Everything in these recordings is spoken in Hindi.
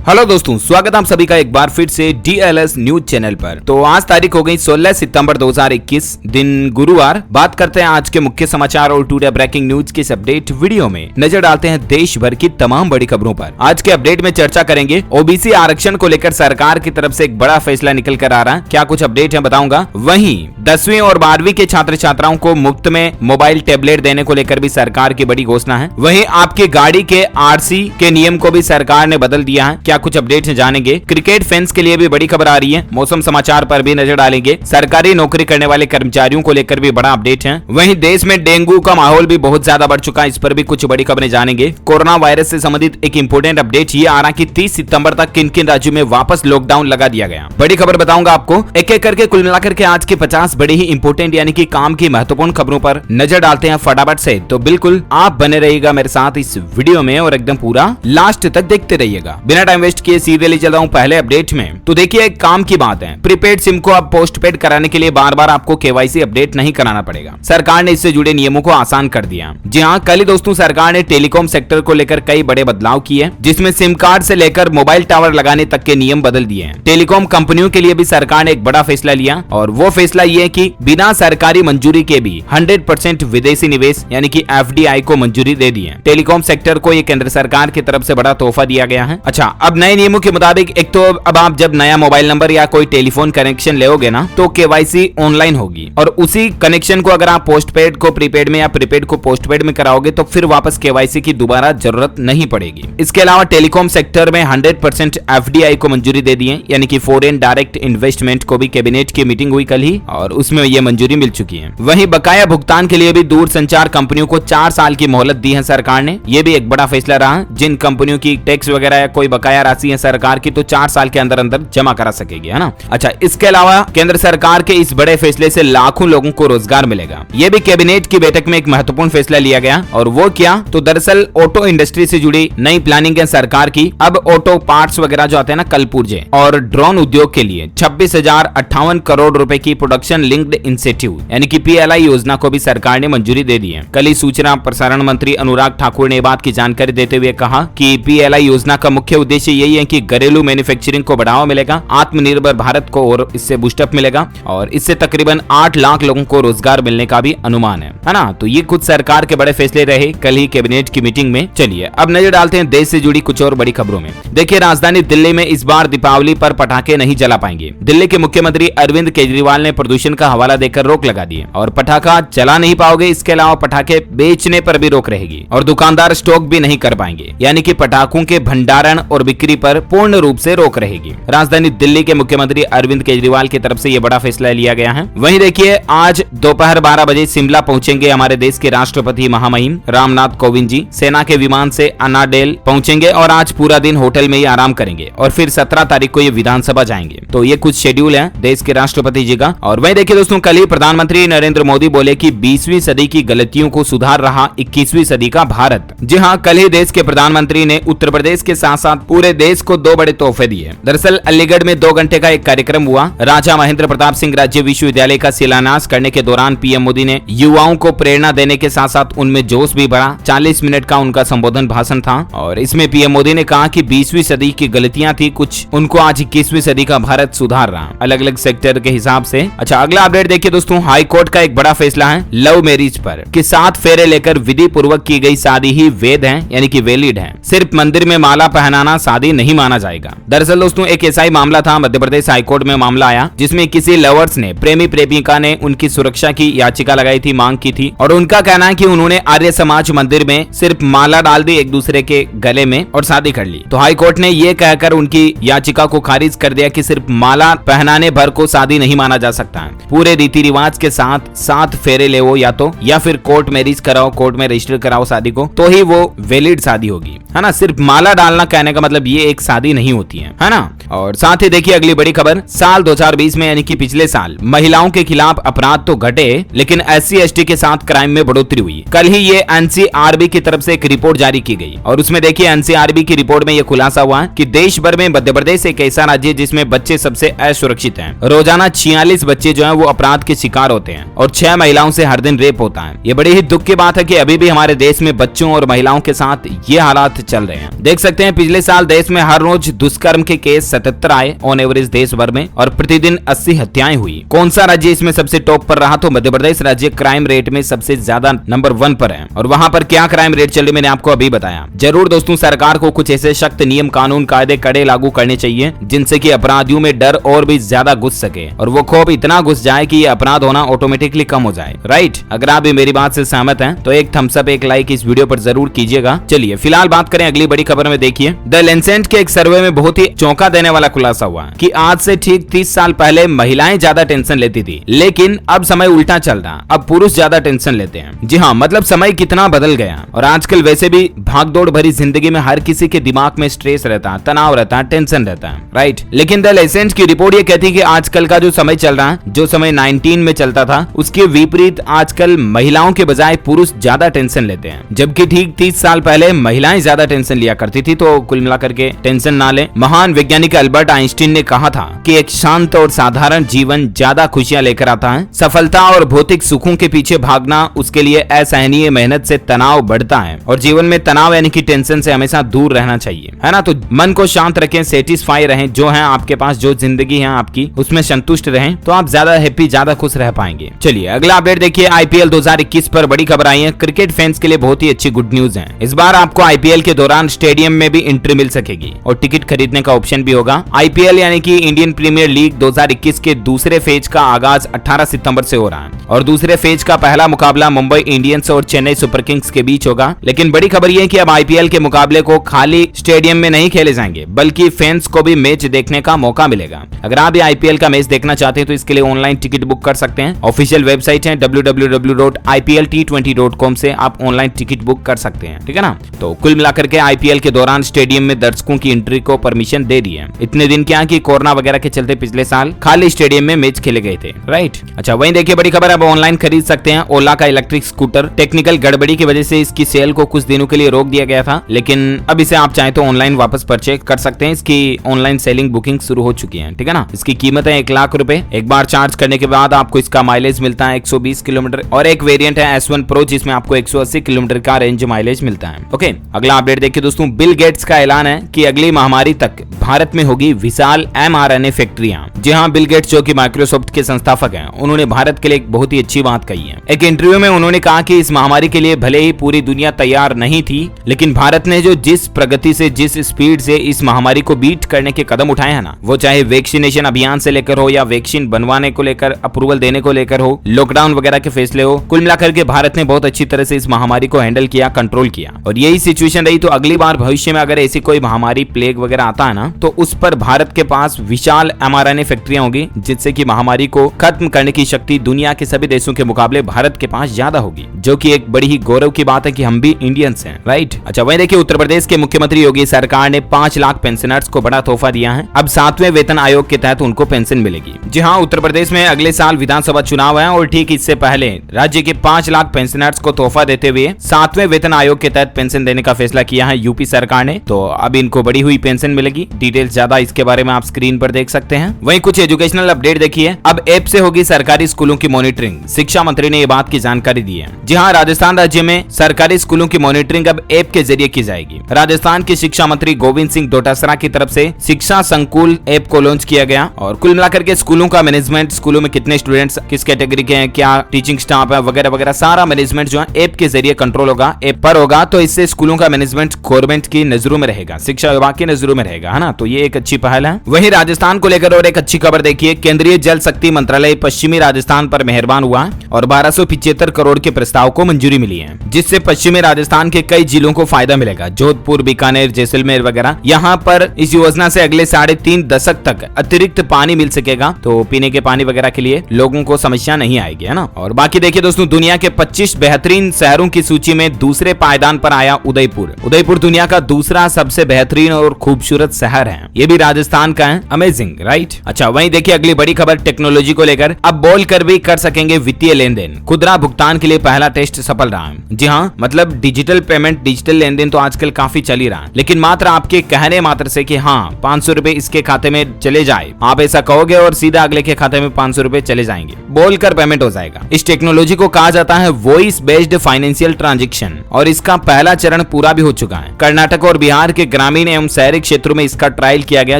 हेलो दोस्तों, स्वागत है आप सभी का एक बार फिर से DLS न्यूज चैनल पर। तो आज तारीख हो गई 16 सितंबर 2021, दिन गुरुवार। बात करते हैं आज के मुख्य समाचार और टुडे ब्रेकिंग न्यूज के इस अपडेट वीडियो में नजर डालते हैं देश भर की तमाम बड़ी खबरों पर। आज के अपडेट में चर्चा करेंगे ओबीसी आरक्षण को लेकर सरकार की तरफ से एक बड़ा फैसला निकल कर आ रहा है, क्या कुछ अपडेट है बताऊंगा। वहीं 10वीं और 12वीं के छात्र छात्राओं को मुफ्त में मोबाइल टैबलेट देने को लेकर भी सरकार की बड़ी घोषणा है। वहीं आपकी गाड़ी के RC के नियम को भी सरकार ने बदल दिया है, क्या कुछ अपडेट जानेंगे। क्रिकेट फैंस के लिए भी बड़ी खबर आ रही है। मौसम समाचार पर भी नजर डालेंगे। सरकारी नौकरी करने वाले कर्मचारियों को लेकर भी बड़ा अपडेट है। वहीं देश में डेंगू का माहौल भी बहुत ज्यादा बढ़ चुका है, इस पर भी कुछ बड़ी खबरें जानेंगे। कोरोना वायरस से संबंधित एक इंपोर्टेंट अपडेट ये आ रहा कि 30 सितंबर तक किन किन राज्यों में वापस लॉकडाउन लगा दिया गया। बड़ी खबर बताऊंगा आपको। एक एक करके कुल मिलाकर के आज के 50 बड़ी ही इंपोर्टेंट यानी कि काम की महत्वपूर्ण खबरों पर नजर डालते हैं फटाफट से। तो बिल्कुल आप बने रहिएगा मेरे साथ इस वीडियो में और एकदम पूरा लास्ट तक देखते रहिएगा। बिना टाइम वेस्ट किए सीधे ले चलता हूं पहले अपडेट में। तो देखिए, एक काम की बात है, प्रीपेड सिम को अब पोस्टपेड कराने के लिए बार बार आपको KYC अपडेट नहीं कराना पड़ेगा। सरकार ने इससे जुड़े नियमों को आसान कर दिया। जी हाँ, कल ही दोस्तों सरकार ने टेलीकॉम सेक्टर को लेकर कई बड़े बदलाव किए, जिसमें सिम कार्ड से लेकर मोबाइल टावर लगाने तक के नियम बदल दिए हैं। टेलीकॉम कंपनियों के लिए भी सरकार ने एक बड़ा फैसला लिया और वो फैसला ये है कि बिना सरकारी मंजूरी के भी 100% विदेशी निवेश यानी कि FDI को मंजूरी दे दी है। टेलीकॉम सेक्टर को ये केंद्र सरकार की तरफ से बड़ा तोहफा दिया गया है। अच्छा, अब नए नियमों के मुताबिक एक तो अब आप जब नया मोबाइल नंबर या कोई टेलीफोन कनेक्शन लेोगे ना, तो KYC ऑनलाइन होगी और उसी कनेक्शन को अगर आप पोस्टपेड को प्रीपेड में या प्रीपेड को पोस्टपेड में कराओगे तो फिर वापस KYC की दोबारा जरूरत नहीं पड़ेगी। इसके अलावा टेलीकॉम सेक्टर में 100% FDI को मंजूरी दे दी है, यानी कि फॉरेन डायरेक्ट इन्वेस्टमेंट को भी कैबिनेट की मीटिंग हुई कल ही और उसमें ये मंजूरी मिल चुकी है। वहीं बकाया भुगतान के लिए भी दूर संचार कंपनियों को 4 साल की मोहलत दी है सरकार ने। यह भी एक बड़ा फैसला रहा। जिन कंपनियों की टैक्स वगैरह या कोई बकाया राशि है सरकार की, तो 4 साल के अंदर अंदर जमा करा सकेगी, है ना। अच्छा, इसके अलावा केंद्र सरकार के इस बड़े फैसले से लाखों लोगों को रोजगार मिलेगा। यह भी कैबिनेट की बैठक में एक महत्वपूर्ण फैसला लिया गया और वो क्या, तो दरअसल ऑटो इंडस्ट्री से जुड़ी नई प्लानिंग है सरकार की। अब ऑटो पार्ट्स वगैरह जो आते हैं ना, कल पुर्जे और ड्रोन उद्योग के लिए 26,058 करोड़ रुपए की प्रोडक्शन लिंक्ड इंसेंटिव यानी कि PLI योजना को भी सरकार ने मंजूरी दे दी है। कल ही सूचना प्रसारण मंत्री अनुराग ठाकुर ने बात की जानकारी देते हुए कहा कि PLI योजना का मुख्य उद्देश्य यही है कि घरेलू मैन्युफैक्चरिंग को बढ़ावा मिलेगा, आत्मनिर्भर भारत को और इससे बूस्टअप मिलेगा और इससे तकरीबन 8 लाख लोगों को रोजगार मिलने का भी अनुमान है ना। तो ये कुछ सरकार के बड़े फैसले रहे कल ही कैबिनेट की मीटिंग में। चलिए अब नजर डालते हैं देश से जुड़ी कुछ और बड़ी खबरों में। देखिए, राजधानी दिल्ली में इस बार दीपावली पर पटाखे नहीं जला पाएंगे। दिल्ली के मुख्यमंत्री अरविंद केजरीवाल ने प्रदूषण का हवाला देकर रोक लगा दी है और पटाखा जला नहीं पाओगे। इसके अलावा पटाखे बेचने पर भी रोक रहेगी और दुकानदार स्टॉक भी नहीं कर पाएंगे, यानी कि पटाखों के भंडारण और बिक्री पर पूर्ण रूप से रोक रहेगी। राजधानी दिल्ली के मुख्यमंत्री अरविंद केजरीवाल की तरफ से यह बड़ा फैसला लिया गया है। वहीं देखिए, आज दोपहर 12 बजे शिमला पहुंचेंगे हमारे देश के राष्ट्रपति महामहिम रामनाथ कोविंद जी। सेना के विमान से अनाडेल पहुंचेंगे और आज पूरा दिन होटल में ही आराम करेंगे और फिर 17 तारीख को ये विधानसभा जाएंगे। तो ये कुछ शेड्यूल है देश के राष्ट्रपति जी का। और वहीं देखिए दोस्तों, कल ही प्रधानमंत्री नरेंद्र मोदी बोले कि 20वीं सदी की गलतियों को सुधार रहा 21वीं सदी का भारत। जी हाँ, कल ही देश के प्रधानमंत्री ने उत्तर प्रदेश के साथ साथ पूरे देश को 2 बड़े तोहफे दिए। दरअसल अलीगढ़ में 2 घंटे का एक कार्यक्रम हुआ। राजा महेंद्र प्रताप सिंह राज्य विश्वविद्यालय का शिलान्यास करने के दौरान PM मोदी ने युवाओं को प्रेरणा देने के साथ साथ उनमें जोश भी बढ़ा। 40 मिनट का उनका संबोधन भाषण था और इसमें PM मोदी ने कहा कि 20वीं सदी की गलतियां थी कुछ, उनको आज 21वीं सदी का भारत सुधार रहा अलग अलग सेक्टर के हिसाब से। अच्छा, अगला अपडेट देखिए दोस्तों, हाई कोर्ट का एक बड़ा फैसला है लव मैरिज पर कि 7 फेरे लेकर विधि पूर्वक की गई शादी ही वैध है यानी कि वैलिड है। सिर्फ मंदिर में माला पहनाना शादी नहीं माना जाएगा। दरअसल दोस्तों, एक ऐसा ही मामला था, मध्य प्रदेश हाईकोर्ट में मामला आया जिसमें किसी लवर्स ने प्रेमी प्रेमिका ने उनकी सुरक्षा की याचिका लगाई थी, मांग की थी और उनका कहना है कि उन्होंने आर्य समाज मंदिर में सिर्फ माला डाल दी एक दूसरे के गले में और शादी कर ली। तो हाई कोर्ट ने यह कहकर उनकी याचिका को खारिज कर दिया कि सिर्फ माला पहनाने भर को शादी नहीं माना जा सकता है। पूरे रीति रिवाज के साथ 7 फेरे ले या फिर कोर्ट मैरिज कराओ, कोर्ट में रजिस्टर कराओ शादी को, तो ही वो वैलिड शादी होगी, है ना। सिर्फ माला डालना कहने का मतलब ये एक शादी नहीं होती है ना। और साथ ही देखिए अगली बड़ी खबर, साल 2020 में यानी कि पिछले साल महिलाओं के खिलाफ अपराध तो घटे लेकिन SC ST के साथ क्राइम में बढ़ोतरी हुई। कल ही ये NCRB की तरफ से एक रिपोर्ट जारी की गई और उसमें देखिए NCRB की रिपोर्ट में यह खुलासा हुआ कि देश भर में मध्य प्रदेश एक ऐसा राज्य है जिसमें बच्चे सबसे असुरक्षित हैं। रोजाना 46 बच्चे जो हैं वो अपराध के शिकार होते हैं और 6 महिलाओं से हर दिन रेप होता है। ये बड़ी ही दुख की बात है कि अभी भी हमारे देश में बच्चों और महिलाओं के साथ ये हालात चल रहे हैं। देख सकते हैं पिछले साल देश में हर रोज दुष्कर्म के केस 77 आए ऑन एवरेज देश भर में और प्रतिदिन 80 हत्याएं हुई। कौन सा राज्य इसमें सबसे टॉप पर रहा? तो मध्य प्रदेश राज्य क्राइम रेट में सबसे ज्यादा नंबर 1 पर है। और वहां पर क्या क्राइम रेट चल रही मैंने आपको अभी बताया। जरूर दोस्तों सरकार को कुछ ऐसे सख्त नियम कानून कायदे कड़े लागू करने चाहिए जिनसे कि अपराधियों में डर और भी ज्यादा घुस सके और वो खौफ इतना घुस जाए कि ये अपराध होना ऑटोमेटिकली कम हो जाए। राइट, अगर आप भी मेरी बात से सहमत हैं तो एक थम्स अप एक लाइक इस वीडियो पर जरूर कीजिएगा। चलिए फिलहाल बात करें अगली बड़ी खबर में। देखिए द लैंसेट के एक सर्वे में बहुत ही चौंका देने वाला खुलासा हुआ कि आज से ठीक 30 साल पहले महिलाएं ज्यादा टेंशन लेती थी लेकिन अब समय उल्टा चल रहा, अब पुरुष ज्यादा टेंशन लेते हैं। जी हाँ, मतलब समय कितना बदल गया। और आजकल वैसे भी भागदौड़ भरी जिंदगी में हर किसी के दिमाग में स्ट्रेस रहता है, तनाव रहता है, टेंशन रहता है। राइट, लेकिन द लैंसेट की रिपोर्ट ये कहती है कि आजकल का जो समय चल रहा है, जो समय 19 में चलता था उसके विपरीत आजकल महिलाओं के बजाय पुरुष ज्यादा टेंशन लेते हैं। जबकि ठीक 30 साल पहले महिलाएं ज्यादा टेंशन लिया करती थी। तो कुल मिलाकर के टेंशन ना ले। महान वैज्ञानिक अल्बर्ट आइंस्टीन ने कहा था कि एक शांत और साधारण जीवन ज्यादा खुशियां लेकर आता है। सफलता और भौतिक सुखों के पीछे भागना उसके लिए असहनीय मेहनत से तनाव बढ़ता है और जीवन में तनाव यानी कि टेंशन से हमेशा दूर रहना चाहिए, है ना। तो मन को शांत रखें, सेटिस्फाई रहें, जो है आपके पास जो जिंदगी है आपकी उसमें संतुष्ट रहें तो आप ज्यादा हैप्पी ज्यादा खुश रह पाएंगे। चलिए अगला अपडेट देखिए। IPL 2021 पर बड़ी खबर आई है। क्रिकेट फैंस के लिए बहुत ही अच्छी गुड न्यूज है। इस बार आपको IPL के दौरान स्टेडियम में भी एंट्री मिल सकेगी और टिकट खरीदने का ऑप्शन भी होगा। IPL यानी कि इंडियन प्रीमियर लीग 2021 के दूसरे फेज का आगाज 18 सितंबर से हो रहा है और दूसरे फेज का पहला मुकाबला मुंबई इंडियंस और चेन्नई सुपर किंग्स के बीच होगा। लेकिन बड़ी खबर यह है कि अब IPL के मुकाबले को खाली स्टेडियम में नहीं खेले जाएंगे बल्कि फैंस को भी मैच देखने का मौका मिलेगा। अगर आप ये IPL का मैच देखना चाहते हैं तो इसके लिए ऑनलाइन टिकट बुक कर सकते हैं। ऑफिशियल वेबसाइट है www.iplT20.com से आप ऑनलाइन टिकट बुक कर सकते हैं, ठीक है ना। तो कुल मिलाकर के IPL के दौरान स्टेडियम में दर्शकों की एंट्री को परमिशन दे दी है। इतने दिन क्या कि कोरोना वगैरह के चलते पिछले साल खाली स्टेडियम में मैच खेले गए थे। राइट, अच्छा वहीं देखिए बड़ी खबर अब ऑनलाइन खरीद सकते हैं ओला का इलेक्ट्रिक स्कूटर। टेक्निकल गड़बड़ी की वजह से इसकी सेल को कुछ दिनों के लिए रोक दिया गया था लेकिन अब इसे आप चाहें तो ऑनलाइन वापस परचेज कर सकते हैं। इसकी ऑनलाइन सेलिंग बुकिंग शुरू हो चुकी है, ठीक है ना। इसकी कीमत है 1 लाख रुपए। एक बार चार्ज करने के बाद आपको इसका माइलेज मिलता है 120 किलोमीटर और एक वेरिएंट है S1 Pro जिसमें आपको 180 किलोमीटर का रेंज माइलेज मिलता है। ओके, अगला अपडेट देखिए दोस्तों। बिल गेट्स का ऐलान है कि अगली महामारी तक भारत में होगी विशाल mRNA फैक्ट्रियां। जी हाँ, बिल गेट्स जो कि माइक्रोसॉफ्ट के संस्थापक हैं उन्होंने भारत के लिए एक बहुत ही अच्छी बात कही है। एक इंटरव्यू में उन्होंने कहा कि इस महामारी के लिए भले ही पूरी दुनिया तैयार नहीं थी लेकिन भारत ने जो जिस प्रगति से जिस स्पीड से इस महामारी को बीट करने के कदम उठाए हैं ना, वो चाहे वैक्सीनेशन अभियान से लेकर हो या वैक्सीन बनवाने को लेकर अप्रूवल देने को लेकर हो, लॉकडाउन वगैरह के फैसले हो, कुल मिलाकर के भारत ने बहुत अच्छी तरह से इस महामारी को हैंडल किया, कंट्रोल किया। और यही सिचुएशन रही तो अगली बार भविष्य में अगर ऐसी कोई महामारी प्लेग वगैरह आता है ना तो उस पर भारत के पास विशाल mRNA फैक्ट्रियां होगी जिससे कि महामारी को खत्म करने की शक्ति दुनिया के सभी देशों के मुकाबले भारत के पास ज्यादा होगी, जो कि एक बड़ी ही गौरव की बात है कि हम भी इंडियंस हैं। राइट, अच्छा वहीं देखिए उत्तर प्रदेश के मुख्यमंत्री योगी सरकार ने 5 लाख पेंशनर्स को बड़ा तोहफा दिया है। अब 7वें वेतन आयोग के तहत उनको पेंशन मिलेगी। जी हाँ, उत्तर प्रदेश में अगले साल विधानसभा चुनाव है और ठीक इससे पहले राज्य के 5 लाख पेंशनर्स को तोहफा देते हुए 7वें वेतन आयोग के तहत पेंशन देने का फैसला किया है यूपी सरकार ने। तो अब इनको बड़ी हुई पेंशन मिलेगी। डिटेल्स ज्यादा इसके बारे में आप स्क्रीन पर देख सकते हैं। वहीं कुछ एजुकेशनल अपडेट देखिए। अब ऐप से होगी सरकारी स्कूलों की मॉनिटरिंग। शिक्षा मंत्री ने ये बात की जानकारी दी है। जी हाँ, राजस्थान राज्य में सरकारी स्कूलों की मॉनिटरिंग अब ऐप के जरिए की जाएगी। राजस्थान के शिक्षा मंत्री गोविंद सिंह डोटासरा की तरफ से शिक्षा संकुल ऐप को लॉन्च किया गया और कुल मिलाकर के स्कूलों का मैनेजमेंट, स्कूलों में कितने स्टूडेंट्स किस कैटेगरी के हैं, क्या टीचिंग स्टाफ है वगैरह वगैरह सारा मैनेजमेंट जो है ऐप के जरिए कंट्रोल होगा, ऐप पर होगा। तो इससे स्कूलों का मैनेजमेंट गवर्नमेंट की नजरों में रहेगा, शिक्षा विभाग की नजरों में रहेगा, है ना। तो ये एक अच्छी पहल है। वहीं राजस्थान को लेकर और एक अच्छी खबर देखिए। केंद्रीय जल शक्ति मंत्रालय पश्चिमी राजस्थान पर मेहरबान हुआ और 1275 करोड़ के प्रस्ताव को मंजूरी मिली है, जिससे पश्चिमी राजस्थान के कई जिलों को फायदा मिलेगा। जोधपुर, बीकानेर, जैसलमेर वगैरह यहाँ पर इस योजना से अगले 3.5 दशक तक अतिरिक्त पानी मिल सकेगा। तो पीने के पानी वगैरह के लिए लोगों को समस्या नहीं आएगी, है ना। और बाकी देखिए दोस्तों, दुनिया के 25 बेहतरीन शहरों की सूची में दूसरे पायदान पर आया उदयपुर। उदयपुर दुनिया का दूसरा सबसे बेहतरीन और खूबसूरत शहर है। ये भी राजस्थान का है, अमेजिंग राइट। अच्छा वहीं देखिए अगली बड़ी खबर टेक्नोलॉजी को लेकर, अब बोल कर भी कर सकेंगे वित्तीय लेन देन, खुदरा भुगतान के लिए पहला टेस्ट सफल रहा है। जी हाँ, मतलब डिजिटल पेमेंट, डिजिटल लेन देन तो आजकल काफी चल ही रहा है, लेकिन मात्र आपके कहने मात्र से कि हाँ 500 रुपए इसके खाते में चले जाए, आप ऐसा कहोगे और सीधा अगले के खाते में 500 रुपए चले जाएंगे, बोलकर पेमेंट हो जाएगा। इस टेक्नोलॉजी को कहा जाता है वॉइस बेस्ड फाइनेंशियल ट्रांजैक्शन और इसका पहला चरण पूरा भी हो चुका है। कर्नाटक और बिहार के ग्रामीण एवं शहरी क्षेत्रों में इसका ट्रायल किया गया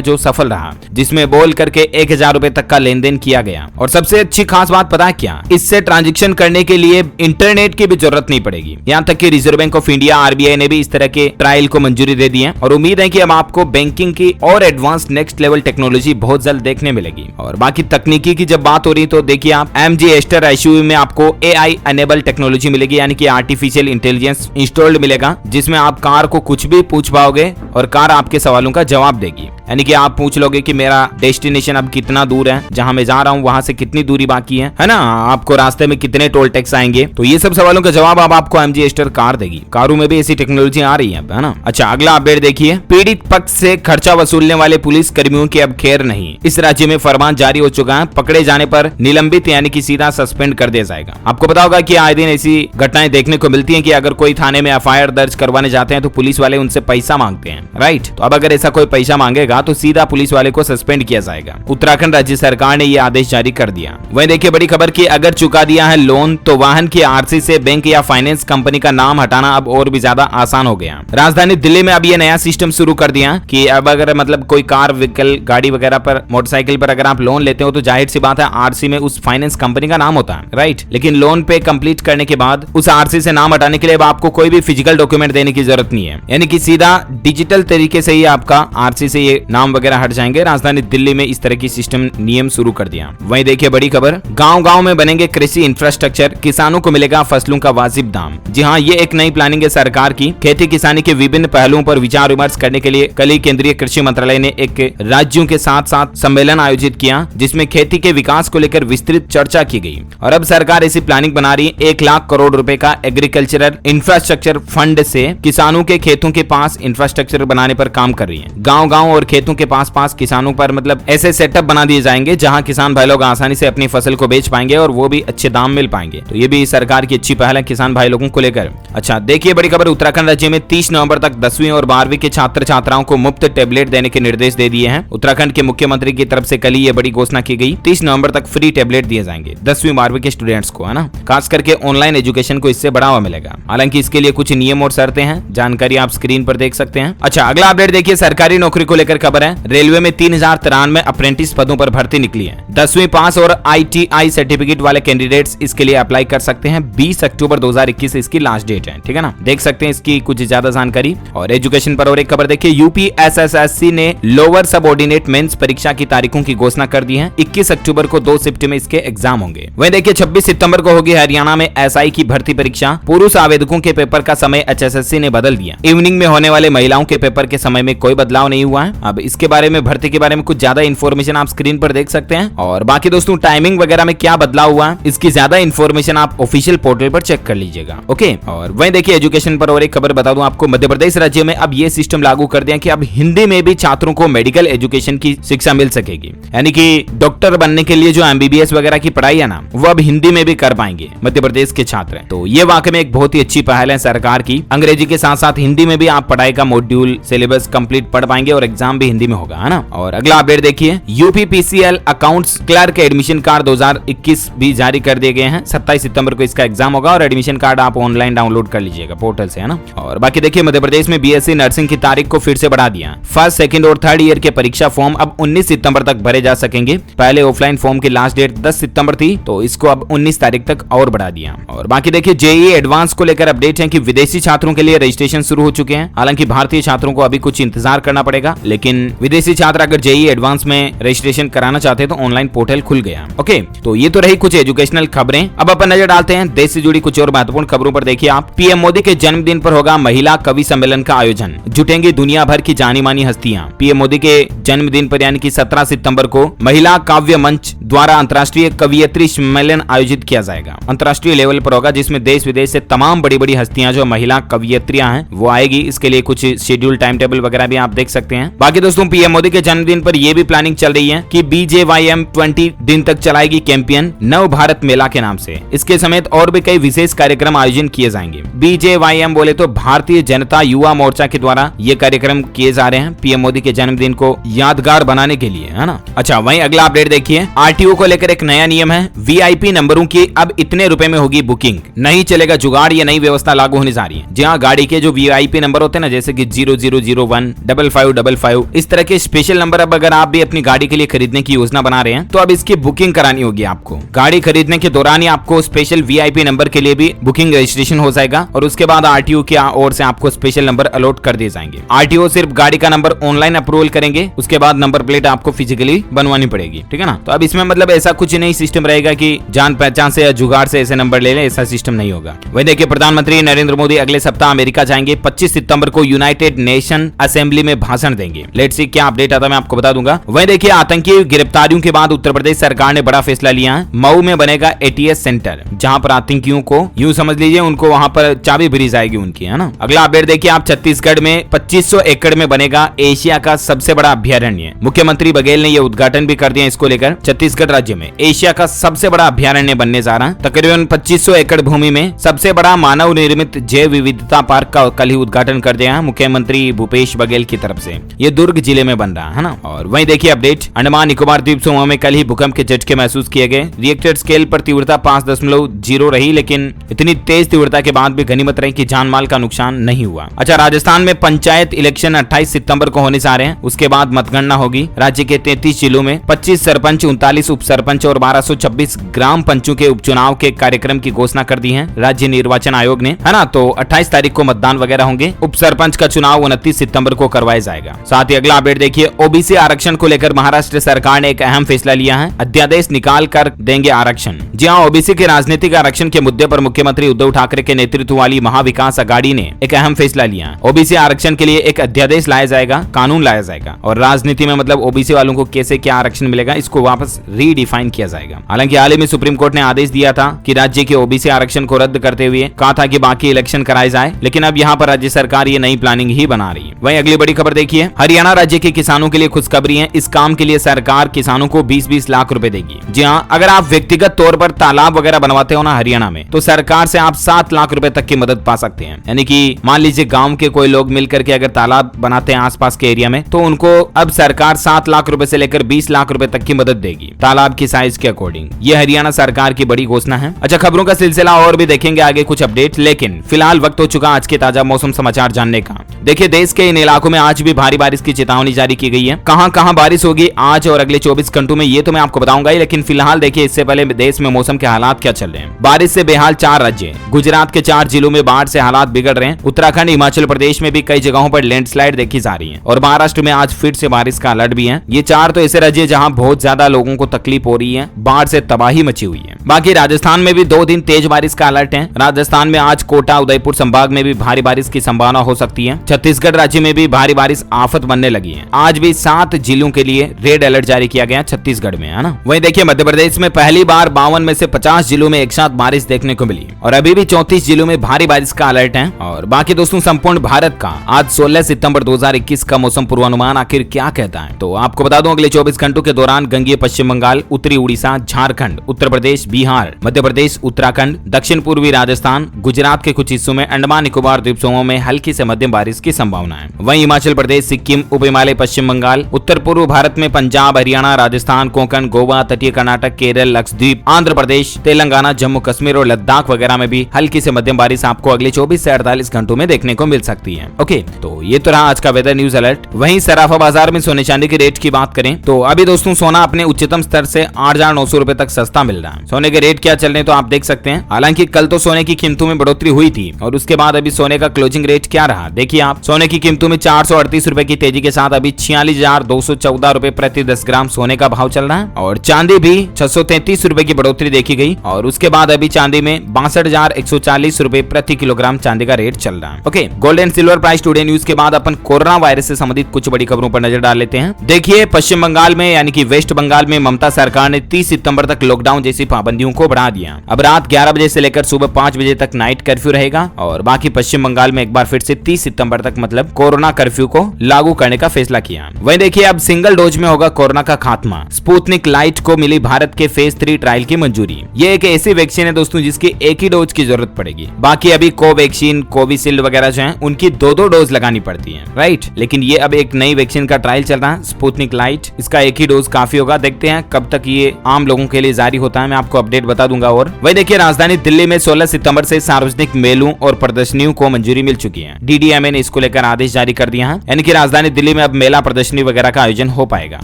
जो सफल रहा, जिसमें बोल करके 1000 रुपए तक का लेन देन किया गया। और सबसे अच्छी खास बात पता है क्या, इससे ट्रांजैक्शन करने के लिए इंटरनेट की भी जरूरत नहीं पड़ेगी। यहाँ तक कि reserve bank of India RBI ने भी इस तरह के ट्रायल को मंजूरी दे दी है और उम्मीद है कि अब आपको बैंकिंग की और एडवांस नेक्स्ट लेवल टेक्नोलॉजी बहुत जल्द देखने मिलेगी। और बाकी तकनीकी की जब बात हो रही तो देखिए आप MG एस्टर एसयूवी में आपको AI एनेबल टेक्नोलॉजी मिलेगी, यानी कि आर्टिफिशियल इंटेलिजेंस इंस्टॉल्ड मिलेगा, जिसमें आप कार को कुछ भी पूछ पाओगे और कार आपके सवालों का जवाब देगी। यानी कि आप पूछ लोगे कि मेरा डेस्टिनेशन अब कितना दूर है, जहां मैं जा रहा हूं वहां से कितनी दूरी बाकी है ना, आपको रास्ते में कितने टोल टैक्स आएंगे, तो ये सब सवालों का जवाब अब आपको MG एस्टर कार देगी। कारों में भी ऐसी टेक्नोलॉजी आ रही है ना। अच्छा अगला अपडेट देखिए, पीड़ित पक्ष से खर्चा वसूलने वाले पुलिस कर्मियों की अब खैर नहीं, इस राज्य में फरमान जारी हो चुका है, पकड़े जाने पर निलंबित यानी कि सीधा सस्पेंड कर दिया जाएगा। आपको पता होगा कि आए दिन ऐसी घटनाएं देखने को मिलती हैं कि अगर कोई थाने में FIR दर्ज करवाने जाते हैं तो पुलिस वाले उनसे पैसा मांगते हैं, राइट। तो अब अगर ऐसा कोई पैसा मांगेगा तो सीधा पुलिस वाले को सस्पेंड किया जाएगा। उत्तराखंड राज्य सरकार ने यह आदेश जारी कर दिया। वहीं देखिए बड़ी खबर की, अगर चुका दिया है लोन तो वाहन की RC से बैंक या फाइनेंस कंपनी का नाम हटाना अब और भी ज्यादा आसान हो गया। राजधानी दिल्ली में अब ये नया सिस्टम शुरू कर दिया कि अब अगर मतलब कोई कार व्हीकल गाड़ी वगैरह पर मोटरसाइकिल पर अगर आप लोन लेते हो तो जाहिर सी बात है RC में उस फाइनेंस कंपनी का नाम होता है, राइट। लेकिन लोन पे कंप्लीट करने के बाद उस RC से नाम हटाने के लिए अब आपको कोई भी फिजिकल डॉक्यूमेंट देने की जरूरत नहीं है, यानी कि सीधा डिजिटल तरीके से ही आपका RC से ये नाम वगैरह हट जाएंगे। राजधानी दिल्ली में इस तरह की सिस्टम नियम शुरू कर दिया। वहीं देखिए बड़ी खबर, गांव-गांव में बनेंगे कृषि इंफ्रास्ट्रक्चर, किसानों को मिलेगा फसलों का वाजिब दाम। जी हां, ये एक नई प्लानिंग है सरकार की। खेती किसानी के विभिन्न पहलुओं पर विचार विमर्श करने के लिए कल ही केंद्रीय कृषि मंत्रालय ने एक राज्यों के साथ सम्मेलन आयोजित किया, जिसमें खेती के विकास को लेकर विस्तृत चर्चा की गई। और अब सरकार ऐसी प्लानिंग बना रही है, 1 लाख करोड़ रुपए का एग्रीकल्चरल इंफ्रास्ट्रक्चर फंड से किसानों के खेतों के पास इंफ्रास्ट्रक्चर बनाने पर काम कर रही है। गाँव-गाँव और खेतों के पास किसानों पर मतलब ऐसे सेटअप बना दिए जाएंगे जहां किसान भाई लोग आसानी से अपनी फसल को बेच पाएंगे और वो भी अच्छे दाम मिल पाएंगे। तो ये भी सरकार की अच्छी पहल है किसान भाई लोगों को लेकर। अच्छा देखिए बड़ी खबर, उत्तराखंड राज्य में 30 नवंबर तक 10वीं और 12वीं के छात्र छात्राओं को मुफ्त टेबलेट देने के निर्देश दे दिए हैं। उत्तराखंड के मुख्यमंत्री की तरफ से कल ही ये बड़ी घोषणा की गई, 30 नवंबर तक फ्री टेबलेट दिए जाएंगे 10वीं 12वीं के स्टूडेंट्स को, है ना। खास करके ऑनलाइन एजुकेशन को इससे बढ़ावा मिलेगा। हालांकि इसके लिए कुछ नियम और शर्तें हैं, जानकारी आप स्क्रीन पर देख सकते हैं। अच्छा अगला अपडेट देखिए, सरकारी नौकरी को लेकर खबर है, रेलवे में 3093 अप्रेंटिस पदों पर भर्ती निकली है। 10वीं पास और ITI सर्टिफिकेट वाले कैंडिडेट्स इसके लिए अप्लाई कर सकते हैं। 20 अक्टूबर 2021 इसकी लास्ट डेट है, ठीक है ना। देख सकते हैं इसकी कुछ ज्यादा जानकारी। और एजुकेशन पर और एक खबर देखिए, यूपी SSSC ने लोअर सबऑर्डिनेट मेंस परीक्षा की तारीखों की घोषणा कर दी है। 21 अक्टूबर को 2 शिफ्ट में इसके एग्जाम होंगे। वहीं देखिए 26 सितंबर को होगी हरियाणा में SI की भर्ती परीक्षा। पुरुष आवेदकों के पेपर का समय HSSC ने बदल दिया। इवनिंग में होने वाले महिलाओं के पेपर के समय में कोई बदलाव नहीं हुआ है। अब इसके बारे में, भर्ती के बारे में कुछ ज्यादा इन्फॉर्मेशन आप स्क्रीन पर देख सकते हैं। और बाकी दोस्तों टाइमिंग वगैरह में क्या बदलाव हुआ है, इसकी ज्यादा इन्फॉर्मेशन आप ऑफिशियल पोर्टल पर चेक कर लीजिएगा, ओके। और वहीं देखिए एजुकेशन पर और एक खबर बता दूं आपको, मध्य प्रदेश राज्य में अब ये सिस्टम लागू कर दिया कि अब हिंदी में भी छात्रों को मेडिकल एजुकेशन की शिक्षा मिल सकेगी। यानी कि डॉक्टर बनने के लिए जो MBBS वगैरह की पढ़ाई है ना, वो अब हिंदी में भी कर पाएंगे मध्य प्रदेश के छात्र। तो ये वाकई में एक बहुत ही अच्छी पहल है सरकार की। अंग्रेजी के साथ साथ हिंदी में भी आप पढ़ाई का मॉड्यूल सिलेबस कंप्लीट पढ़ पाएंगे और एग्जाम भी हिंदी में होगा, है ना। और अगला अपडेट देखिए, UPPCL accounts clerk admission card 2021 भी जारी कर दिए गए हैं। 27 सितंबर को इसका एग्जाम होगा और एडमिशन कार्ड आप ऑनलाइन डाउनलोड कर लीजिएगा पोर्टल से, है ना। और बाकी देखिए मध्य प्रदेश में BSc नर्सिंग की तारीख को फिर से बढ़ा दिया। फर्स्ट, सेकंड और थर्ड ईयर के परीक्षा फॉर्म अब 19 सितंबर तक भरे जा सकेंगे। पहले ऑफलाइन फॉर्म की लास्ट डेट 10 सितंबर थी, तो इसको अब 19 तारीख तक और बढ़ा दिया। और बाकी देखिए JEE एडवांस को लेकर अपडेट है कि विदेशी छात्रों के लिए रजिस्ट्रेशन शुरू हो चुके हैं। हालांकि भारतीय छात्रों को अभी कुछ इंतजार करना पड़ेगा, लेकिन विदेशी छात्र अगर JEE एडवांस में रजिस्ट्रेशन कराना चाहते हैं तो ऑनलाइन पोर्टल खुल गया, ओके। तो ये तो रही कुछ एजुकेशनल खबरें। अब अपन नजर डालते हैं देश से जुड़ी कुछ और महत्वपूर्ण खबरों पर। देखिए आप, PM मोदी के जन्मदिन पर होगा महिला कवि सम्मेलन का आयोजन, जुटेंगी दुनिया भर की जानी मानी हस्तियां। PM मोदी के जन्मदिन पर यानी कि 17 सितंबर को महिला काव्य मंच द्वारा अंतर्राष्ट्रीय कवियत्री सम्मेलन आयोजित किया जाएगा। अंतर्राष्ट्रीय लेवल पर होगा, जिसमें देश विदेश से तमाम बड़ी बड़ी हस्तियां जो महिला कवियत्रियां हैं वो आएगी। इसके लिए कुछ शेड्यूल टाइम टेबल वगैरह भी आप देख सकते हैं। बाकी बाकी दोस्तों पीएम मोदी के जन्मदिन पर यह भी प्लानिंग चल रही है कि BJYM 20 दिन तक चलाएगी कैंपेन नव भारत मेला के नाम से। इसके समेत और भी कई विशेष कार्यक्रम आयोजन किए जाएंगे। BJYM बोले तो भारतीय जनता युवा मोर्चा के द्वारा ये कार्यक्रम किए जा रहे हैं पीएम मोदी के जन्मदिन को यादगार बनाने के लिए, है ना। अच्छा, वहीं अगला अपडेट देखिए, RTO को लेकर एक नया नियम है। VIP नंबरों की अब इतने रुपए में होगी बुकिंग, नहीं चलेगा जुगाड़। ये नई व्यवस्था लागू होने जा रही है। जहाँ गाड़ी के जो VIP नंबर होते हैं ना, जैसे कि 0001, 5555, इस तरह के स्पेशल नंबर अब अगर आप भी अपनी गाड़ी के लिए खरीदने की योजना बना रहे हैं तो अब इसकी बुकिंग करानी होगी आपको। गाड़ी खरीदने के दौरान ही आपको स्पेशल VIP नंबर के लिए भी बुकिंग रजिस्ट्रेशन हो जाएगा और उसके बाद RTO की ओर से आपको स्पेशल नंबर अलॉट कर दिए जाएंगे। RTO सिर्फ गाड़ी का नंबर ऑनलाइन अप्रूवल करेंगे, उसके बाद नंबर प्लेट आपको फिजिकली बनवानी पड़ेगी, ठीक है ना। तो अब इसमें मतलब ऐसा कुछ नहीं सिस्टम रहेगा कि जान पहचान से या जुगाड़ से ऐसे नंबर ले ले, ऐसा सिस्टम नहीं होगा। वही देखिए, प्रधानमंत्री नरेंद्र मोदी अगले सप्ताह अमेरिका जाएंगे। 25 सितंबर को यूनाइटेड नेशन असेंबली में भाषण देंगे। लेट्स सी क्या अपडेट आता है, मैं आपको बता दूंगा। वही देखिए, आतंकी गिरफ्तारियों के बाद उत्तर प्रदेश सरकार ने बड़ा फैसला लिया है। मऊ में बनेगा ATS सेंटर, जहां पर आतंकियों को यूं समझ लीजिए उनको वहां पर चाबी भरी जाएगी उनकी, है ना। अगला अपडेट देखिए आप, छत्तीसगढ़ में 2500 एकड़ में बनेगा एशिया का सबसे बड़ा अभ्यारण्य। मुख्यमंत्री बघेल ने यह उद्घाटन भी कर दिया। इसको लेकर छत्तीसगढ़ राज्य में एशिया का सबसे बड़ा अभ्यारण्य बनने जा रहा है। तकरीबन 2500 एकड़ भूमि में सबसे बड़ा मानव निर्मित जैव विविधता पार्क का कल ही उद्घाटन कर दिया है मुख्यमंत्री भूपेश बघेल की तरफ से। ये दुर्ग जिले में बन रहा है ना। और वहीं देखिए अपडेट, अंडमान निकोबार द्वीप समूह में कल ही भूकंप के झटके महसूस किए गए। रिएक्टर स्केल पर तीव्रता 5.0 रही, लेकिन इतनी तेज तीव्रता के बाद भी गनीमत रही कि जान माल का नुकसान नहीं हुआ। अच्छा, राजस्थान में पंचायत इलेक्शन 28 सितंबर को होने जा रहे हैं। उसके बाद मतगणना होगी। राज्य के 33 जिलों में 25 सरपंच, 39 उप सरपंच और 1226 ग्राम पंचों के उपचुनाव के कार्यक्रम की घोषणा कर दी है राज्य निर्वाचन आयोग ने, है ना। तो 28 तारीख को मतदान वगैरह होंगे। उप सरपंच का चुनाव 29 सितंबर को करवाया जाएगा। साथ ही अगला अपडेट देखिए, ओबीसी आरक्षण को लेकर महाराष्ट्र सरकार ने एक अहम फैसला लिया है। अध्यादेश निकाल कर देंगे आरक्षण। जी हाँ, ओबीसी के राजनीतिक आरक्षण के मुद्दे पर मुख्यमंत्री उद्धव ठाकरे के नेतृत्व वाली महाविकास आघाड़ी ने एक अहम फैसला लिया है। ओबीसी आरक्षण के लिए एक अध्यादेश लाया जाएगा, कानून लाया जाएगा और राजनीति में मतलब ओबीसी वालों को कैसे क्या आरक्षण मिलेगा इसको वापस रीडिफाइन किया जाएगा। हालांकि हाल ही में सुप्रीम कोर्ट ने आदेश दिया था कि राज्य के ओबीसी आरक्षण को रद्द करते हुए कहा था कि बाकी इलेक्शन कराए जाए, लेकिन अब यहाँ पर राज्य सरकार ये नई प्लानिंग ही बना रही है। वहीं अगली बड़ी खबर देखिए, हरियाणा राज्य के किसानों के लिए खुशखबरी है। इस काम के लिए सरकार किसानों को 20-20 लाख रुपए देगी। जी हाँ, अगर आप व्यक्तिगत तौर पर तालाब वगैरह बनवाते हो ना हरियाणा में, तो सरकार से आप 7 लाख रुपए तक की मदद पा सकते हैं। यानी कि मान लीजिए गांव के कोई लोग मिलकर के अगर तालाब बनाते हैं आसपास के एरिया में, तो उनको अब सरकार 7 लाख रुपए से लेकर 20 लाख रुपए तक की मदद देगी तालाब की साइज के अकॉर्डिंग। ये हरियाणा सरकार की बड़ी घोषणा है। अच्छा, खबरों का सिलसिला और भी देखेंगे आगे कुछ अपडेट, लेकिन फिलहाल वक्त हो चुका आज के ताजा मौसम समाचार जानने का। देखिए, देश के इन इलाकों में आज भी भारी बारिश की चेतावनी जारी की गई है। कहां कहां बारिश होगी आज और अगले 24 घंटों में, ये तो मैं आपको बताऊंगा ही, लेकिन फिलहाल देखिए इससे पहले देश में मौसम के हालात क्या चल रहे हैं। बारिश से बेहाल 4 राज्य। गुजरात के 4 जिलों में बाढ़ से हालात बिगड़ रहे हैं। उत्तराखंड, हिमाचल प्रदेश में भी कई जगहों पर लैंडस्लाइड देखी जा रही है और महाराष्ट्र में आज फिर से बारिश का अलर्ट भी है। ये 4 तो ऐसे राज्य जहां बहुत ज्यादा लोगों को तकलीफ हो रही है, बाढ़ से तबाही मची हुई है। बाकी राजस्थान में भी 2 दिन तेज बारिश का अलर्ट है। राजस्थान में आज कोटा, उदयपुर संभाग में भी भारी बारिश की संभावना हो सकती है। छत्तीसगढ़ राज्य में भी भारी बारिश आफत बनने लगी है। आज भी 7 जिलों के लिए रेड अलर्ट जारी किया गया छत्तीसगढ़ में, है ना। वहीं देखिए, मध्य प्रदेश में पहली बार 52 में से 50 जिलों में एक साथ बारिश देखने को मिली और अभी भी 34 जिलों में भारी बारिश का अलर्ट है। और बाकी दोस्तों, संपूर्ण भारत का आज 16 सितंबर 2021 का मौसम पूर्वानुमान आखिर क्या कहता है, तो आपको बता दूं अगले 24 घंटों के दौरान गंगीय पश्चिम बंगाल, उत्तरी उड़ीसा, झारखंड, उत्तर प्रदेश, बिहार, मध्य प्रदेश, उत्तराखंड, दक्षिण पूर्वी राजस्थान, गुजरात के कुछ हिस्सों में, अंडमान निकोबार द्वीप समूह में हल्की से मध्यम बारिश की संभावना है। वहीं हिमाचल प्रदेश, सिक्किम, उप हिमालय पश्चिम बंगाल, उत्तर पूर्व भारत में पंजाब, हरियाणा, राजस्थान, कोंकण, गोवा, तटीय कर्नाटक, केरल, लक्षद्वीप, आंध्र प्रदेश, तेलंगाना, जम्मू कश्मीर और लद्दाख वगैरह में भी हल्की से मध्यम बारिश आपको अगले 24 से 48 घंटों में देखने को मिल सकती है। ओके, तो ये तो रहा आज का वेदर न्यूज अलर्ट। वहीं सराफा बाजार में सोने चांदी के रेट की बात करें तो अभी दोस्तों सोना अपने उच्चतम स्तर से 8,900 रुपए तक सस्ता मिल रहा है। सोने के रेट क्या चल रहे हैं तो आप देख सकते हैं। हालांकि कल तो सोने की कीमतों में बढ़ोतरी हुई थी और उसके बाद अभी सोने का क्लोजिंग रेट क्या रहा देखिए आप। सोने की कीमतों में 438 रुपए की तेजी के साथ अभी 46,214 रुपए प्रति 10 ग्राम सोने का भाव चल रहा है और चांदी भी 633 रुपए की बढ़ोतरी देखी गई और उसके बाद अभी चांदी में 62,140 रुपए प्रति किलोग्राम चांदी का रेट चल रहा है। Okay, gold and silver price today news के बाद अपन कोरोना वायरस से संबंधित कुछ बड़ी खबरों पर नजर डाल लेते हैं। देखिए, पश्चिम बंगाल में यानी कि वेस्ट बंगाल में ममता सरकार ने 30 सितंबर तक लॉकडाउन जैसी पाबंदियों को बढ़ा दिया। अब रात 11 बजे से लेकर सुबह 5 बजे तक नाइट कर्फ्यू रहेगा और बाकी पश्चिम बंगाल में एक बार फिर से 30 सितंबर तक मतलब कोरोना कर्फ्यू को लागू करने का फैसला किया। वहीं देखिए अब सिंगल डोज में होगा कोरोना का खात्मा। स्पुतनिक लाइट को मिली भारत के फेज 3 ट्रायल की मंजूरी। ये एक ऐसी वैक्सीन है दोस्तों जिसकी एक ही डोज की जरूरत पड़ेगी। बाकी अभी कोवैक्सीन, कोविशील्ड वगैरह जो है उनकी दो डोज लगानी पड़ती है, राइट। लेकिन ये अब एक नई वैक्सीन का ट्रायल चल रहा है, स्पुतनिक लाइट। इसका एक ही डोज काफी होगा। देखते हैं कब तक ये आम लोगों के लिए जारी होता है, मैं आपको अपडेट बता दूंगा। और वही देखिए राजधानी दिल्ली में 16 सितंबर से सार्वजनिक मेलों और प्रदर्शनियों को मंजूरी मिल चुकी है। DDMA ने इसको लेकर आदेश जारी कर दिया है, यानी कि राजधानी दिल्ली में अब मेला प्रदर्शनी वगैरह का आयोजन हो पाएगा।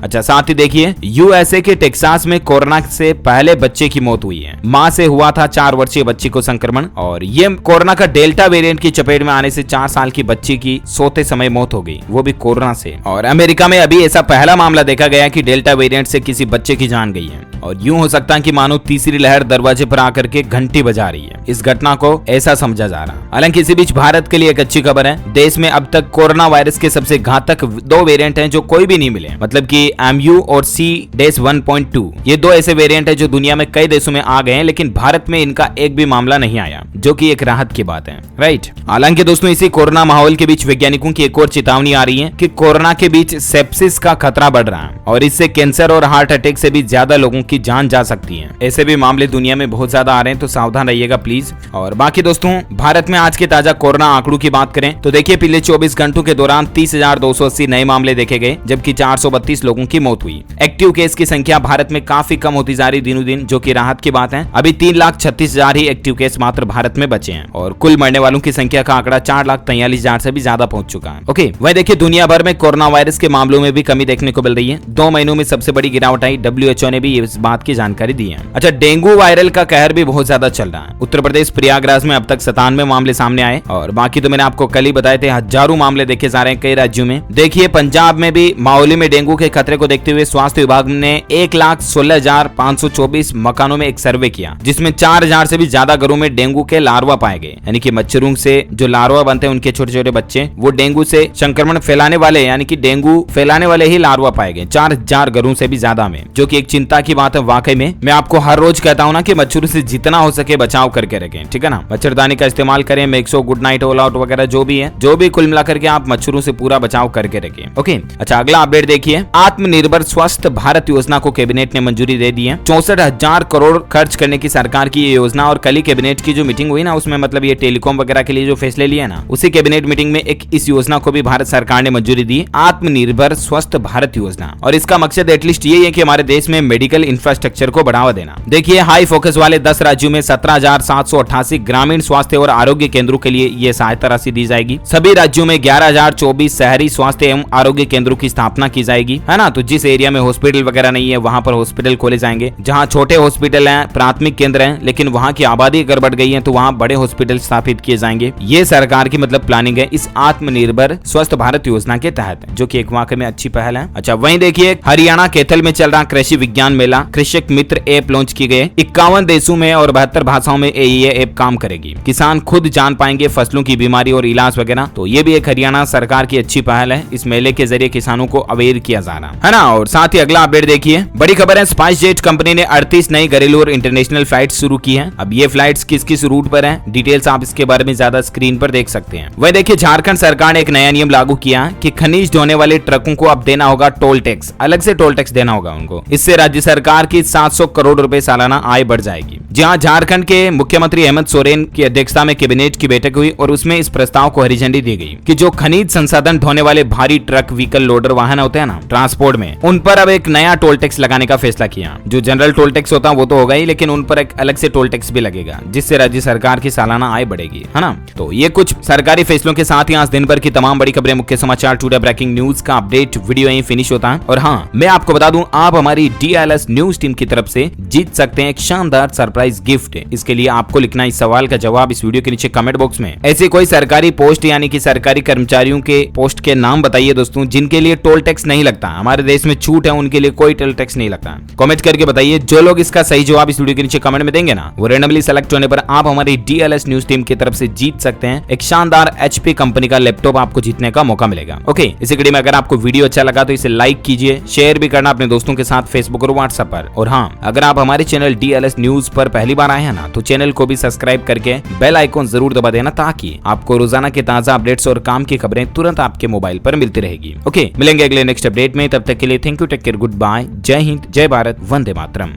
अच्छा, साथ ही देखिए USA के टेक्सास में कोरोना से पहले बच्चे की मौत हुई है। मां से हुआ था 4 वर्षीय बच्ची को संक्रमण, और ये कोरोना का डेल्टा वेरिएंट की चपेट में आने से 4 साल की बच्ची की सोते समय मौत हो गई, वो भी कोरोना से। और अमेरिका में अभी ऐसा पहला मामला देखा गया कि डेल्टा वेरिएंट से किसी बच्चे की जान गई है। और यूं हो सकता है कि मानो तीसरी लहर दरवाजे पर आकर के घंटी बजा रही है। इस घटना को ऐसा समझा जा रहा है। हालांकि इसी बीच भारत के लिए एक अच्छी खबर है। देश में अब तक कोरोना वायरस के सबसे घातक 2 वेरिएंट हैं जो कोई भी नहीं मिले, मतलब कि MU और C-1.2। ये 2 ऐसे वेरिएंट है जो दुनिया में कई देशों में आ गए हैं, लेकिन भारत में इनका एक भी मामला नहीं आया, जो कि एक राहत की बात है, राइट। हालांकि दोस्तों इसी कोरोना माहौल के बीच वैज्ञानिकों की एक और चेतावनी आ रही है कि कोरोना के बीच सेप्सिस का खतरा बढ़ रहा है और इससे कैंसर और हार्ट अटैक से भी ज्यादा लोगों की जान जा सकती है। ऐसे भी मामले दुनिया में बहुत ज्यादा आ रहे हैं, तो सावधान रहिएगा प्लीज। और बाकी दोस्तों भारत में आज के ताजा कोरोना आंकड़ों की बात करें तो देखिए पिछले 24 घंटों के दौरान 30,280 नए मामले देखे गए, जबकि 432 लोगों की मौत हुई। एक्टिव केस की संख्या भारत में काफी कम होती जा रही दिनों दिन, जो कि राहत की बात है। अभी 3,36,000 ही एक्टिव केस मात्र भारत में बचे हैं और कुल मरने वालों की संख्या का आंकड़ा 4,43,000 से भी ज्यादा पहुंच चुका है। ओके, वही देखिए दुनिया भर में कोरोना वायरस के मामलों में भी कमी देखने को मिल रही है। 2 महीनों में सबसे बड़ी गिरावट आई, WHO ने भी इस बात की जानकारी दी है। अच्छा, डेंगू वायरल का कहर भी बहुत ज्यादा चल रहा है। उत्तर प्रदेश प्रयागराज में अब तक 97 मामले सामने आए और बाकी तो मैंने आपको कल ही बताए थे, हजारों मामले देखे जा रहे हैं कई राज्यों में। देखिए पंजाब में भी माहौली में डेंगू के खतरे को देखते हुए स्वास्थ्य विभाग ने 1,16,524 मकानों में एक सर्वे किया, जिसमें 4,000 से भी ज्यादा घरों में डेंगू के लार्वा पाए गए। यानी कि मच्छरों से जो लार्वा बनते हैं उनके छोटे छोटे बच्चे, वो डेंगू से संक्रमण फैलाने वाले, यानी कि डेंगू फैलाने वाले ही लार्वा पाए गए 4,000 घरों से भी ज्यादा में, जो कि एक चिंता की बात है। वाकई में मैं आपको हर रोज कहता हूँ ना कि मच्छरों से जितना हो सके बचाव करके रखें, ठीक है ना। मच्छरदानी का इस्तेमाल करें, मेक्सो, गुड नाइट, ऑल आउट वगैरह जो भी है, जो भी कुल मिलाकर के आप मच्छरों से पूरा बचाव करके रखें। ओके, अच्छा अगला अपडेट देखिए, आत्मनिर्भर स्वस्थ भारत योजना को कैबिनेट ने मंजूरी दे दी है। 64,000 करोड़ खर्च करने की सरकार की ये योजना, और कल ही कैबिनेट की जो मीटिंग हुई ना, उसमें मतलब ये टेलीकॉम वगैरह के लिए जो फैसले लिए ना, उसी कैबिनेट मीटिंग में एक इस योजना को भी भारत सरकार ने मंजूरी दी, आत्मनिर्भर स्वस्थ भारत योजना। और इसका मकसद एटलीस्ट ये है कि हमारे देश में मेडिकल इंफ्रास्ट्रक्चर को बढ़ावा देना। देखिए हाई फोकस वाले 10 राज्यों में 17,788 ग्रामीण स्वास्थ्य और आरोग्य केंद्रों के लिए ये सहायता राशि दी जाएगी। सभी राज्यों में 11,024 शहरी स्वास्थ्य एवं आरोग्य केंद्रों की स्थापना की जाएगी, है ना। तो जिस एरिया में हॉस्पिटल वगैरह नहीं है वहां पर हॉस्पिटल खोले जाएंगे। जहां छोटे हॉस्पिटल हैं, प्राथमिक केंद्र हैं, लेकिन वहां की आबादी अगर बढ़ गई है तो वहां बड़े हॉस्पिटल स्थापित किए जाएंगे। ये सरकार की मतलब प्लानिंग है इस आत्मनिर्भर स्वस्थ भारत योजना के तहत, जो कि एक वाकई में अच्छी पहल है। अच्छा, वहीं देखिए हरियाणा कैथल में चल रहा कृषि विज्ञान मेला, कृषक मित्र ऐप लॉन्च की गई। 51 देशों में और 72 भाषाओं में ये ऐप काम करेगी। किसान खुद जान पाएंगे फसलों की बीमारी और इलाज वगैरह। तो ये भी एक हरियाणा सरकार की अच्छी पहल है। इस मेले के जरिए किसानों को अवेयर किया जा रहा है ना। और साथ ही अगला अपडेट देखिए, बड़ी खबर है, स्पाइस जेट कंपनी ने 38 नई घरेलू और इंटरनेशनल फ्लाइट शुरू की है। अब ये फ्लाइट्स किस किस रूट पर हैं, डिटेल्स आप इसके बारे में ज्यादा स्क्रीन पर देख सकते हैं। वही देखिए झारखंड सरकार ने एक नया नियम लागू किया कि खनिज ढोने वाले ट्रकों को अब देना होगा टोल टैक्स, अलग से टोल टैक्स देना होगा उनको। इससे राज्य सरकार की 700 करोड़ रुपए सालाना आय बढ़ जाएगी। जहां झारखंड के मुख्यमंत्री हेमंत सोरेन की अध्यक्षता में कैबिनेट की बैठक हुई और उसमें इस प्रस्ताव को हरी झंडी दी गई कि जो खनिज संसाधन ढोने वाले भारी ट्रक, व्हीकल, लोडर वाहन होते हैं ना ट्रांसपोर्ट में, उन पर अब एक नया टोल टैक्स लगाने का फैसला किया। जो जनरल टोल टैक्स होता है वो तो होगा ही, लेकिन उन पर एक अलग से टोल टैक्स भी लगेगा, जिससे राज्य सरकार की सालाना आय बढ़ेगी, है ना। तो ये कुछ सरकारी फैसलों के साथ ही आज दिन भर की तमाम बड़ी खबरें, मुख्य समाचार, टुडे ब्रेकिंग न्यूज का अपडेट वीडियो यहीं फिनिश होता है। और हाँ, मैं आपको बता दूं, आप हमारी DLS न्यूज टीम की तरफ से जीत सकते हैं एक शानदार सरप्राइज गिफ्ट। इसके लिए आपको लिखना इस सवाल का जवाब इस वीडियो के नीचे कमेंट बॉक्स में। ऐसी कोई सरकारी पोस्ट यानी कि सरकारी कर्मचारियों के पोस्ट के नाम बताइए दोस्तों, जिनके लिए टोल टैक्स नहीं लगता। हमारे देश में छूट है, उनके लिए कोई टोल टैक्स नहीं लगता। कमेंट करके बताइए। जो लोग इसका सही जवाब इस वीडियो के नीचे कमेंट में देंगे ना, वो रेंडमली सेलेक्ट होने पर आप हमारी DLS न्यूज टीम की तरफ से जीत सकते हैं एक शानदार HP कंपनी का लैपटॉप। आपको जीतने का मौका मिलेगा। ओके, इसी वीडियो में अगर आपको वीडियो अच्छा लगा तो इसे लाइक कीजिए, शेयर भी करना अपने दोस्तों के साथ फेसबुक और व्हाट्सएप पर। पर। और हाँ, अगर आप हमारे चैनल DLS न्यूज पर पहली बार आए हैं ना, तो चैनल को भी सब्सक्राइब करके बेल आइकॉन जरूर दबा देना, ताकि आपको रोजाना के ताजा अपडेट्स और काम की खबरें तुरंत आपके मोबाइल पर मिलती रहेगी। ओके, मिलेंगे अगले नेक्स्ट अपडेट में, तब तक के लिए thank you, take care, good bye, जय हिंद, जय भारत, वंदे मातरम।